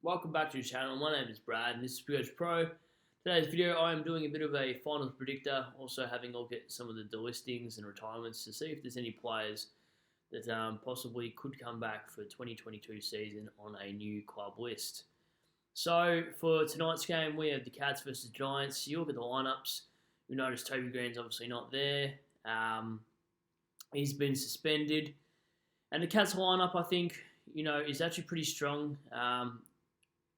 Welcome back to the channel. My name is Brad and this is Coach Pro. Today's video I am doing a bit of a finals predictor, also having a look at some of the delistings and retirements to see if there's any players that possibly could come back for 2022 season on a new club list. So for tonight's game we have the Cats versus Giants. You look at the lineups, you notice Toby Green's obviously not there. He's been suspended. And the Cats lineup, I think, is actually pretty strong.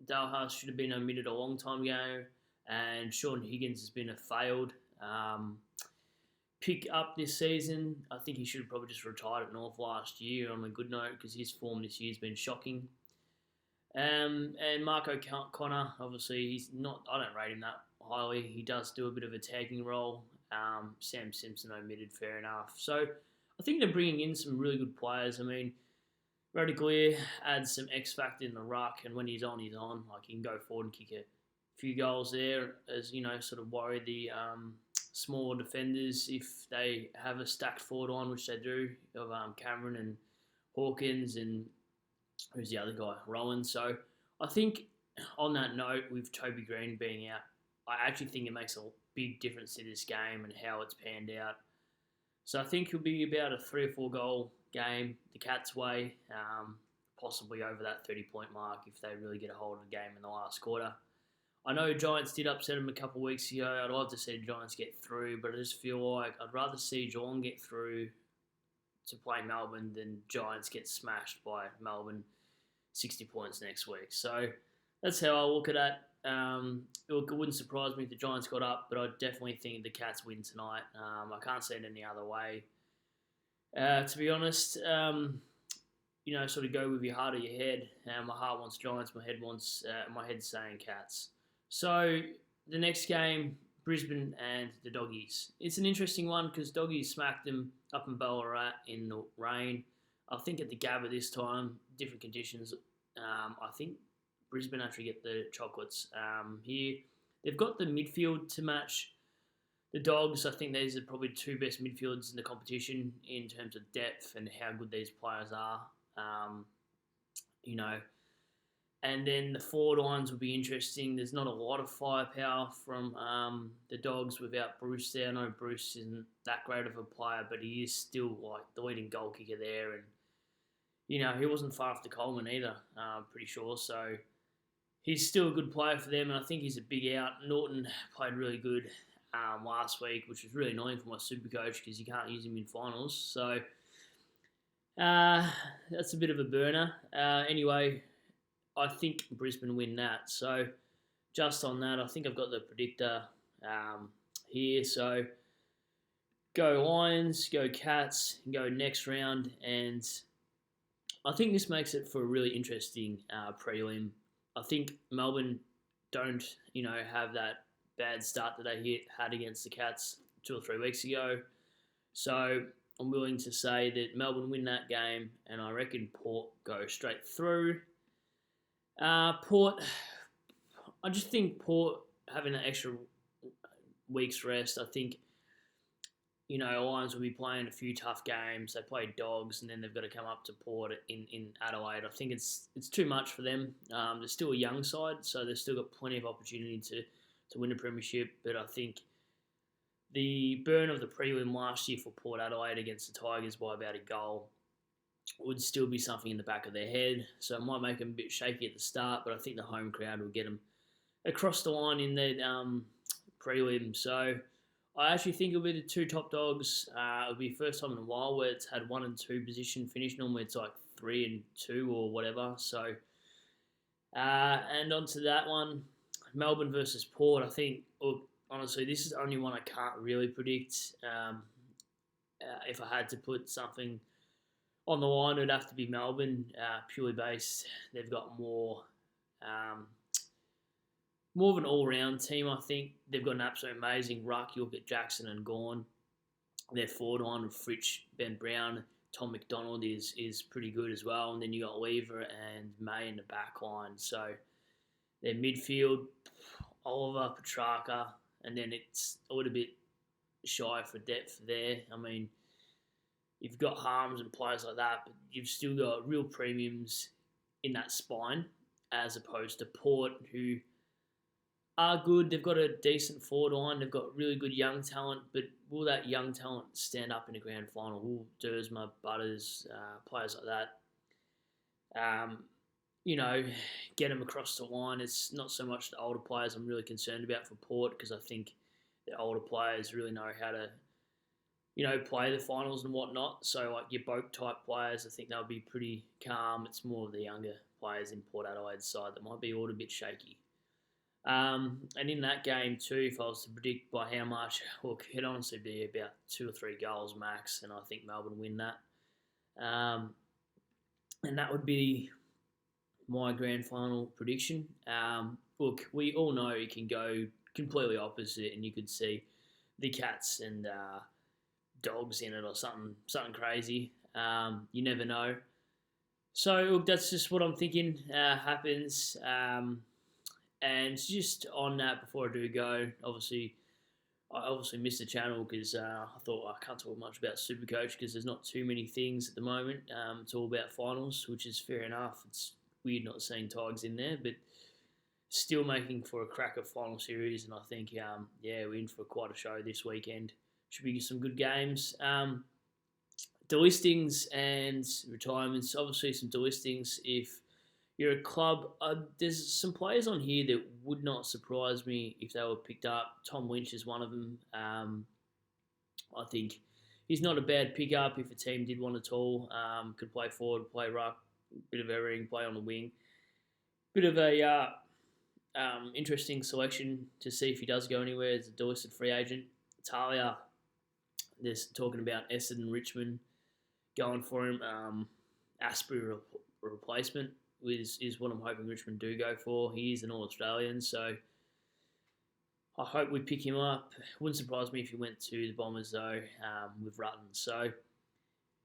Dalhart should have been omitted a long time ago, and Sean Higgins has been a failed pick up this season. I think he should have probably just retired at North last year on a good note because his form this year has been shocking. And Marco Connor, obviously, he's not. I don't rate him that highly. He does do a bit of a tagging role. Sam Simpson omitted, fair enough. So I think they're bringing in some really good players. I mean, Rodriguez adds some X factor in the ruck, and when he's on, he's on. Like, he can go forward and kick a few goals there, as sort of worry the smaller defenders if they have a stacked forward line, which they do, of Cameron and Hawkins and who's the other guy, Rowan. So I think on that note, with Toby Green being out, I actually think it makes a big difference to this game and how it's panned out. So I think it'll be about a 3 or 4 goal game the Cats' way, possibly over that 30-point mark if they really get a hold of the game in the last quarter. I know Giants did upset them a couple of weeks ago. I'd love to see Giants get through, but I just feel like I'd rather see Geelong get through to play Melbourne than Giants get smashed by Melbourne 60 points next week. So that's how I look at it. It wouldn't surprise me if the Giants got up, but I definitely think the Cats win tonight. I can't see it any other way. To be honest, sort of go with your heart or your head. My heart wants Giants, my head's saying Cats. So the next game, Brisbane and the Doggies. It's an interesting one because Doggies smacked them up in Ballarat in the rain. I think at the Gabba this time, different conditions. I think Brisbane actually get the chocolates here. They've got the midfield to match the Dogs. I think these are probably two best midfielders in the competition in terms of depth and how good these players are. And then the forward lines will be interesting. There's not a lot of firepower from the Dogs without Bruce there. I know Bruce isn't that great of a player, but he is still like the leading goal kicker there. And, he wasn't far after Coleman either, I'm pretty sure. So he's still a good player for them, and I think he's a big out. Norton played really good last week, which was really annoying for my super coach because you can't use him in finals. So that's a bit of a burner. Anyway, I think Brisbane win that. So just on that, I think I've got the predictor here. So go Lions, go Cats, go next round. And I think this makes it for a really interesting prelim. I think Melbourne don't, have that bad start that they had against the Cats 2 or 3 weeks ago. So I'm willing to say that Melbourne win that game, and I reckon Port go straight through. Port, I just think Port having an extra week's rest, I think, Lions will be playing a few tough games. They play Dogs, and then they've got to come up to Port in Adelaide. I think it's too much for them. They're still a young side, so they've still got plenty of opportunity to win a premiership. But I think the burn of the prelim last year for Port Adelaide against the Tigers by about a goal would still be something in the back of their head. So it might make them a bit shaky at the start, but I think the home crowd will get them across the line in their prelim. So I actually think it'll be the 2 top dogs. It'll be the first time in a while where it's had 1 and 2 position finish. Normally it's like 3 and 2 or whatever. So, and onto that one, Melbourne versus Port. I think, honestly, this is the only one I can't really predict. If I had to put something on the line, it'd have to be Melbourne, purely based. They've got more of an all-round team, I think. They've got an absolutely amazing ruck. You look at Jackson and Gawn. Their forward line with Fritsch, Ben Brown, Tom McDonald is pretty good as well. And then you got Lever and May in the back line. So their midfield, Oliver, Petrarca, and then it's a little bit shy for depth there. I mean, you've got Harms and players like that, but you've still got real premiums in that spine. as opposed to Port, who are good. They've got a decent forward line. They've got really good young talent, but will that young talent stand up in a grand final? Will Dersma, Butters, players like that, get them across the line? It's not so much the older players I'm really concerned about for Port, because I think the older players really know how to, play the finals and whatnot. So, like your Boak type players, I think they'll be pretty calm. It's more of the younger players in Port Adelaide's side that might be all a bit shaky. And in that game too, if I was to predict by how much, well, it could honestly be about 2 or 3 goals max, and I think Melbourne win that. And that would be my grand final prediction. Look, we all know it can go completely opposite, and you could see the Cats and Dogs in it or something crazy. You never know. So look, that's just what I'm thinking happens. And just on that, before I do go, I missed the channel because I thought I can't talk much about Supercoach because there's not too many things at the moment. It's all about finals, which is fair enough. It's weird not seeing Tigers in there, but still making for a cracker final series. And I think, we're in for quite a show this weekend. Should be some good games. Delistings and retirements. Obviously, some delistings if you're a club. There's some players on here that would not surprise me if they were picked up. Tom Lynch is one of them. I think he's not a bad pickup if a team did want at all. Could play forward, play ruck, bit of everything, play on the wing. Bit of a interesting selection to see if he does go anywhere as a delisted free agent. Talia, there's talking about Essendon, Richmond going for him. Asprey replacement is what I'm hoping Richmond do go for. He is an All-Australian, so I hope we pick him up. Wouldn't surprise me if he went to the Bombers, though, with Rutten. So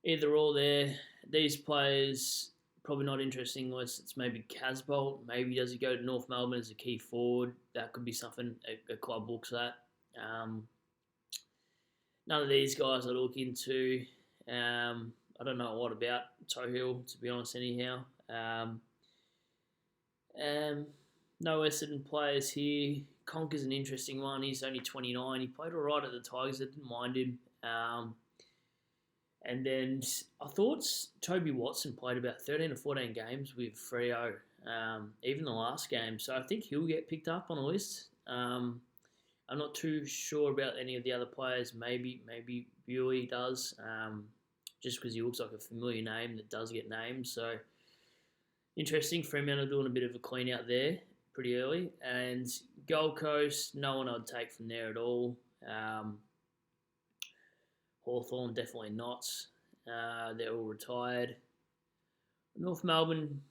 either or there. These players, probably not interesting unless it's maybe Casbolt. Maybe does he go to North Melbourne as a key forward? That could be something a club looks at. None of these guys I look into. I don't know a lot about Tohill, to be honest, anyhow. No Essendon players here. Conker's an interesting one. He's only 29. He played all right at the Tigers. I didn't mind him. And then I thought Toby Watson played about 13 or 14 games with Freo, even the last game. So I think he'll get picked up on a list. I'm not too sure about any of the other players. Maybe Bewley does, just because he looks like a familiar name that does get named. So interesting. Fremantle doing a bit of a clean out there pretty early. And Gold Coast, no one I'd take from there at all. Hawthorne, definitely not. They're all retired. North Melbourne,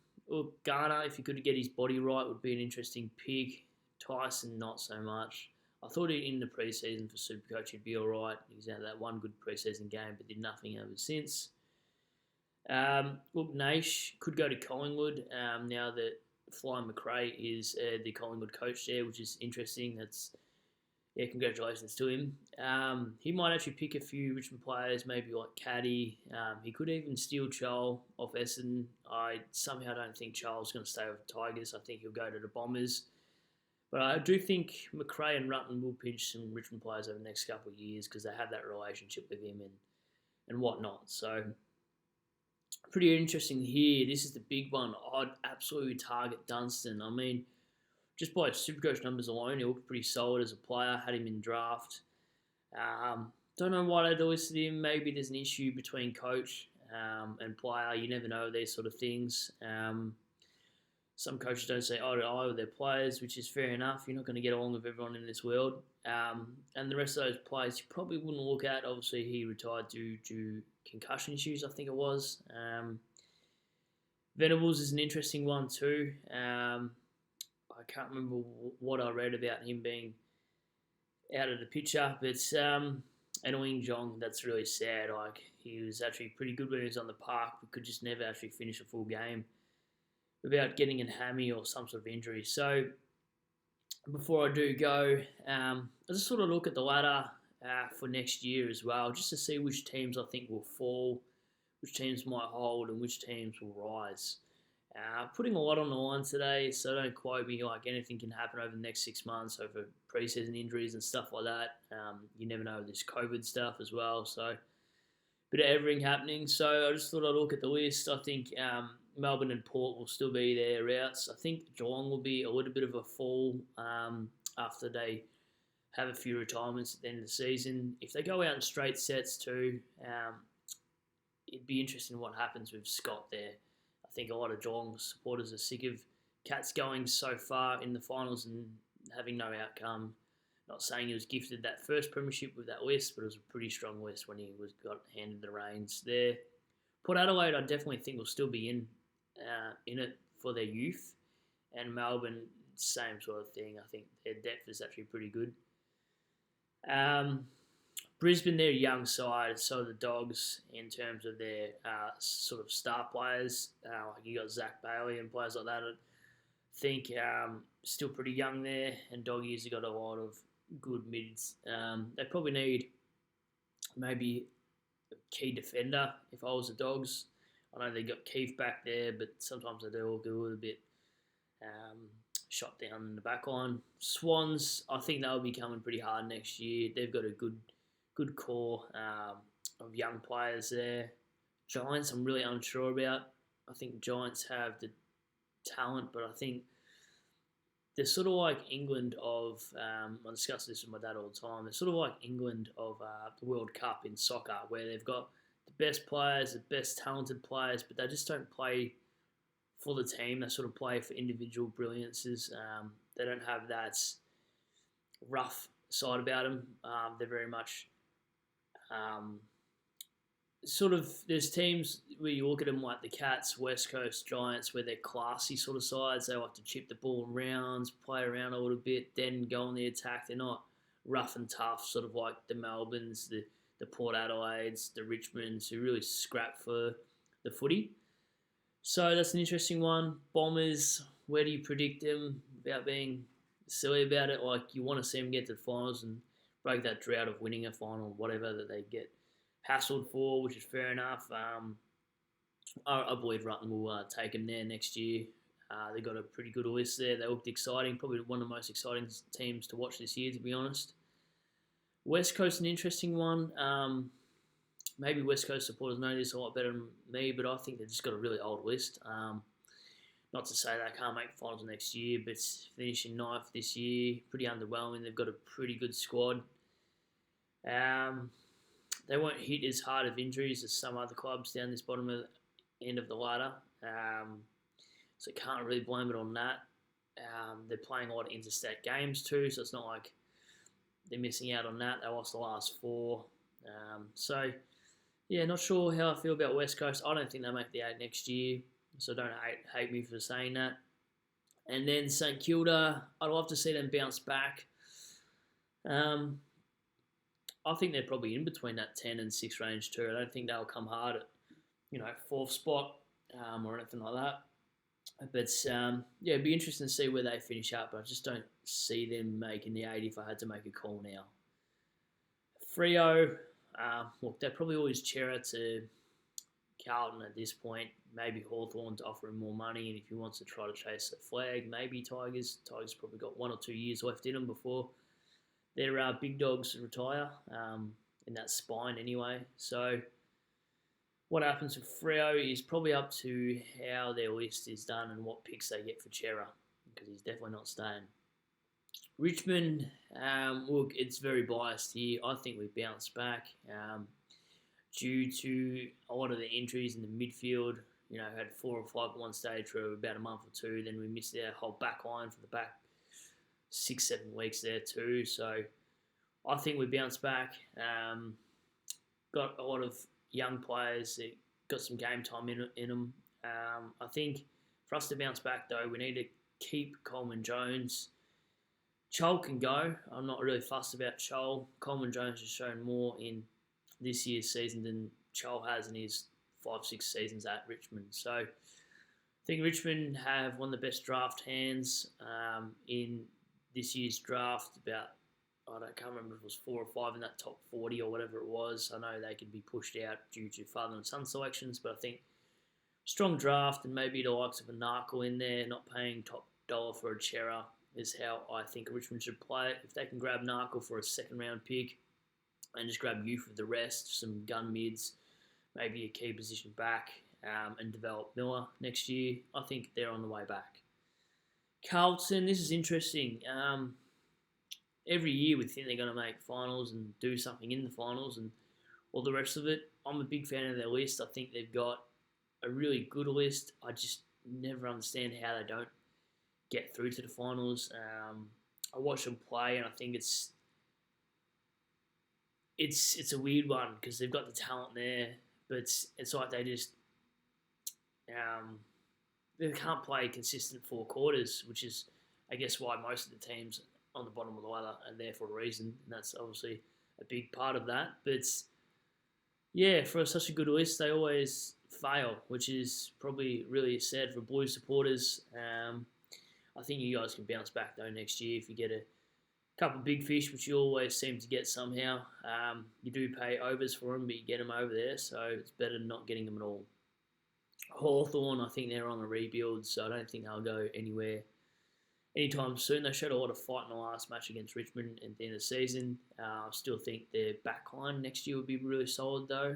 Garner, if he could get his body right, would be an interesting pick. Tyson, not so much. I thought in the pre-season for Supercoach he'd be all right. He's had that one good pre-season game, but did nothing ever since. Naish could go to Collingwood now that Fly McRae is the Collingwood coach there, which is interesting. Congratulations to him. He might actually pick a few Richmond players, maybe like Caddy. He could even steal Chol off Essendon. I somehow don't think Chol's going to stay with the Tigers. I think he'll go to the Bombers. But I do think McRae and Rutten will pinch some Richmond players over the next couple of years because they have that relationship with him and whatnot. So pretty interesting here. This is the big one. I'd absolutely target Dunstan. I mean, just by Supercoach numbers alone, he looked pretty solid as a player. Had him in draft. Don't know why they delisted him. Maybe there's an issue between coach and player. You never know these sort of things. Some coaches don't say eye to eye with their players, which is fair enough. You're not going to get along with everyone in this world. And the rest of those players you probably wouldn't look at. Obviously, he retired due to concussion issues, I think it was. Venables is an interesting one too. I can't remember what I read about him being out of the picture, but annoying Jong, that's really sad. Like, he was actually pretty good when he was on the park, but could just never actually finish a full game without getting a hammy or some sort of injury. So before I do go, I just sort of look at the ladder for next year as well, just to see which teams I think will fall, which teams might hold, and which teams will rise. Putting a lot on the line today, so don't quote me. Like anything can happen over the next 6 months, over pre-season injuries and stuff like that. You never know this COVID stuff as well. So bit of everything happening. So I just thought I'd look at the list. I think Melbourne and Port will still be their routes. I think Geelong will be a little bit of a fall after they have a few retirements at the end of the season. If they go out in straight sets too, it'd be interesting what happens with Scott there. I think a lot of Geelong supporters are sick of Cats going so far in the finals and having no outcome. Not saying he was gifted that first premiership with that list, but it was a pretty strong list when he got handed the reins there. Port Adelaide, I definitely think will still be in it for their youth, and Melbourne, same sort of thing. I think their depth is actually pretty good. Brisbane, they're a young side, so are the Dogs in terms of their sort of star players. Like you got Zach Bailey and players like that. I think still pretty young there, and Doggies have got a lot of good mids. They probably need maybe a key defender if I was the Dogs. I know they got Keith back there, but sometimes they do all get a little bit shot down in the back line. Swans, I think they'll be coming pretty hard next year. They've got a good core of young players there. Giants, I'm really unsure about. I think Giants have the talent, but I think they're sort of like England of, I discuss this with my dad all the time, they're sort of like England of the World Cup in soccer, where they've got the best players, the best talented players, but they just don't play for the team. They sort of play for individual brilliances. They don't have that rough side about them. They're very much sort of, there's teams where you look at them like the Cats, West Coast Giants, where they're classy sort of sides. They like to chip the ball in rounds, play around a little bit, then go on the attack. They're not rough and tough, sort of like the Melbournes, the Port Adelaides, the Richmonds, who really scrap for the footy. So that's an interesting one. Bombers, where do you predict them without being silly about it? Like, you want to see them get to the finals and break that drought of winning a final, whatever that they get hassled for, which is fair enough. I believe Rutten will take them there next year. They got a pretty good list there. They looked exciting, probably one of the most exciting teams to watch this year, to be honest. West Coast, an interesting one. Maybe West Coast supporters know this a lot better than me, but I think they've just got a really old list. Not to say they can't make finals next year, but finishing ninth this year, pretty underwhelming. They've got a pretty good squad. They won't hit as hard of injuries as some other clubs down this bottom of the end of the ladder. So can't really blame it on that. They're playing a lot of interstate games too, so it's not like they're missing out on that. They lost the last 4. So, yeah, not sure how I feel about West Coast. I don't think they'll make the 8 next year, so don't hate me for saying that. And then St Kilda, I'd love to see them bounce back. I think they're probably in between that 10 and 6 range too. I don't think they'll come hard at, 4th spot or anything like that. But, yeah, it'd be interesting to see where they finish up, but I just don't see them making the 8 if I had to make a call now. Freo, look, they're probably always Chera to Carlton at this point. Maybe Hawthorne to offer him more money, and if he wants to try to chase a flag, maybe Tigers. Tigers probably got 1 or 2 years left in them before their big dogs retire, in that spine anyway. So what happens with Freo is probably up to how their list is done and what picks they get for Chera, because he's definitely not staying. Richmond, look, it's very biased here. I think we bounced back due to a lot of the injuries in the midfield. Had 4 or 5 at one stage for about a month or 2. Then we missed our whole back line for the back 6-7 weeks there too. So I think we bounced back. Got a lot of young players that got some game time in them. I think for us to bounce back though, we need to keep Coleman Jones. Chol can go. I'm not really fussed about Chol. Coleman Jones has shown more in this year's season than Chol has in his 5-6 seasons at Richmond. So I think Richmond have one of the best draft hands in this year's draft. I can't remember if it was 4 or 5 in that top 40 or whatever it was. I know they could be pushed out due to father and son selections, but I think strong draft and maybe the likes of a Narkle in there, not paying top dollar for a Chera is how I think Richmond should play it. If they can grab Narkle for a second round pick and just grab youth with the rest, some gun mids, maybe a key position back, and develop Miller next year, I think they're on the way back. Carlton, this is interesting. Every year we think they're going to make finals and do something in the finals and all the rest of it. I'm a big fan of their list. I think they've got a really good list. I just never understand how they don't get through to the finals. I watch them play and I think it's a weird one because they've got the talent there, but it's like they just they can't play consistent 4 quarters, which is, I guess, why most of the teams on the bottom of the ladder are there for a reason, and that's obviously a big part of that. But yeah, for such a good list, they always fail, which is probably really sad for Blues supporters. I think you guys can bounce back though next year if you get a couple of big fish, which you always seem to get somehow. You do pay overs for them, but you get them over there, so it's better than not getting them at all. Hawthorne, I think they're on a rebuild, so I don't think they'll go anywhere anytime soon. They showed a lot of fight in the last match against Richmond at the end of the season. I still think their backline next year will be really solid though.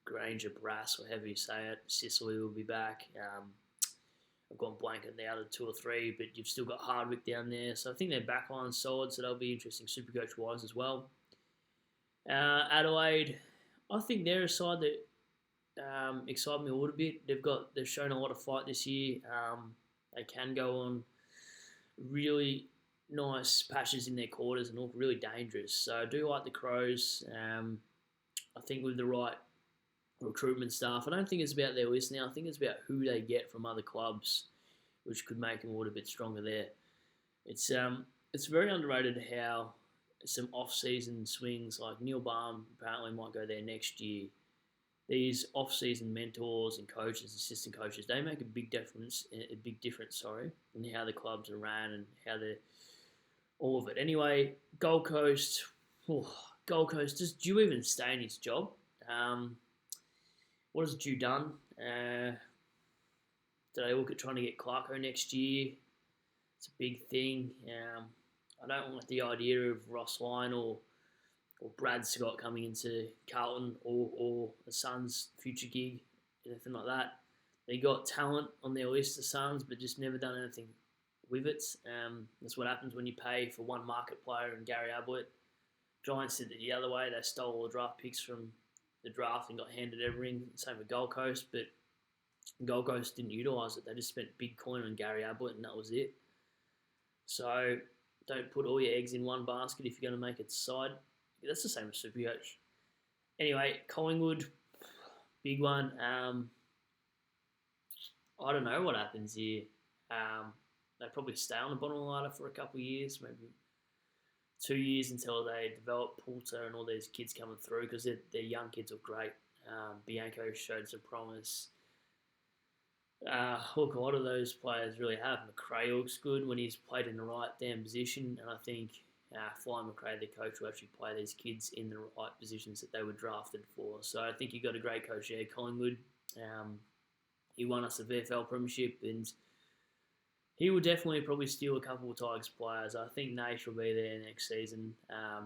Granger, Brass, or however you say it, Sicily will be back. I've gone blank on the other 2 or 3, but you've still got Hardwick down there. So I think their backline's solid, so that'll be interesting Supercoach-wise as well. Adelaide, I think they're a side that excite me a little bit. They've shown a lot of fight this year. They can go on really nice patches in their quarters and look really dangerous. So I do like the Crows. I think with the right recruitment staff, I don't think it's about their list now. I think it's about who they get from other clubs, which could make them a little bit stronger there. It's very underrated how some off-season swings, like Neil Baum apparently might go there next year. These off-season mentors and coaches, assistant coaches, they make a big difference. In how the clubs are ran and how they're all of it. Anyway, Gold Coast. Gold Coast. Do you even stay in his job? What has Dew done? Do they look at trying to get Clarko next year? It's a big thing. I don't like the idea of Ross Lionel or Brad Scott coming into Carlton or the Suns' future gig, anything like that. They got talent on their list, the Suns, but just never done anything with it. That's what happens when you pay for one market player and Gary Ablett. Giants did it the other way. They stole all the draft picks from the draft and got handed everything. Same with Gold Coast, but Gold Coast didn't utilise it. They just spent big coin on Gary Ablett and that was it. So don't put all your eggs in one basket if you're going to make it side. That's the same as Supercoach. Anyway, Collingwood, big one. I don't know what happens here. They probably stay on the bottom of the ladder for a couple of years, maybe 2 years until they develop Poulter and all these kids coming through because their young kids are great. Bianco showed some promise. Look, a lot of those players really have. McRae looks good when he's played in the right damn position, and I think Fly McRae, the coach, will actually play these kids in the right positions that they were drafted for. So I think you got a great coach there, Collingwood. He won us the VFL Premiership, and he will definitely probably steal a couple of Tigers players. I think Nash will be there next season.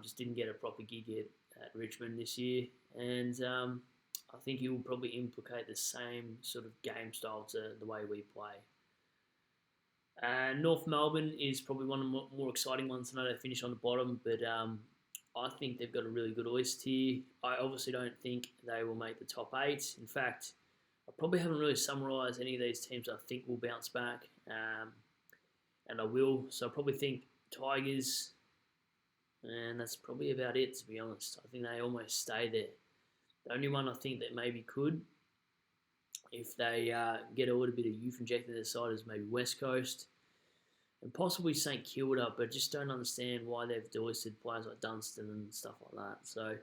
Just didn't get a proper gig at Richmond this year, and I think he will probably implicate the same sort of game style to the way we play. North Melbourne is probably one of the more exciting ones. I know they finish on the bottom, but I think they've got a really good list here. I obviously don't think they will make the top 8. In fact, I probably haven't really summarised any of these teams I think will bounce back, and I will. So I probably think Tigers, and that's probably about it, to be honest. I think they almost stay there. The only one I think that maybe could, if they get a little bit of youth injected in their side, is maybe West Coast and possibly St Kilda, but just don't understand why they've delisted players like Dunstan and stuff like that. So,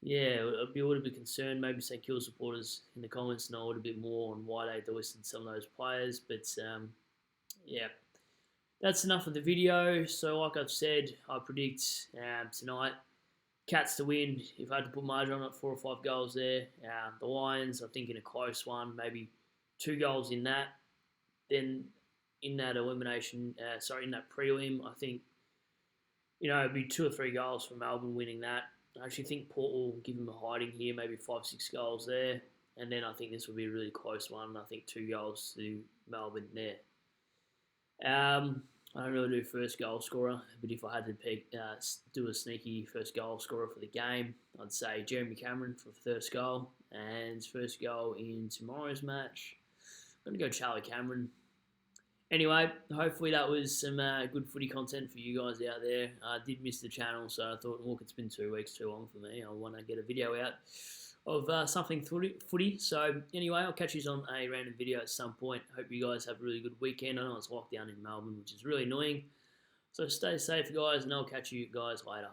yeah, I'd be a little bit concerned. Maybe St Kilda supporters in the comments know a little bit more on why they delisted some of those players. But, yeah, that's enough of the video. So, like I've said, I predict tonight Cats to win. If I had to put margin on it, 4 or 5 goals there. The Lions, I think in a close one, maybe 2 goals in that. Then in that elimination, in that prelim, I think, it'd be 2 or 3 goals for Melbourne winning that. I actually think Port will give them a hiding here, maybe 5, 6 goals there. And then I think this will be a really close one. I think 2 goals to Melbourne there. I don't really do first goal scorer, but if I had to pick, do a sneaky first goal scorer for the game, I'd say Jeremy Cameron for first goal. And first goal in tomorrow's match, I'm going to go Charlie Cameron. Anyway, hopefully that was some good footy content for you guys out there. I did miss the channel, so I thought, look, it's been 2 weeks too long for me. I want to get a video out of something footy. So anyway, I'll catch you on a random video at some point. Hope you guys have a really good weekend. I know it's locked down in Melbourne, which is really annoying. So stay safe, guys, and I'll catch you guys later.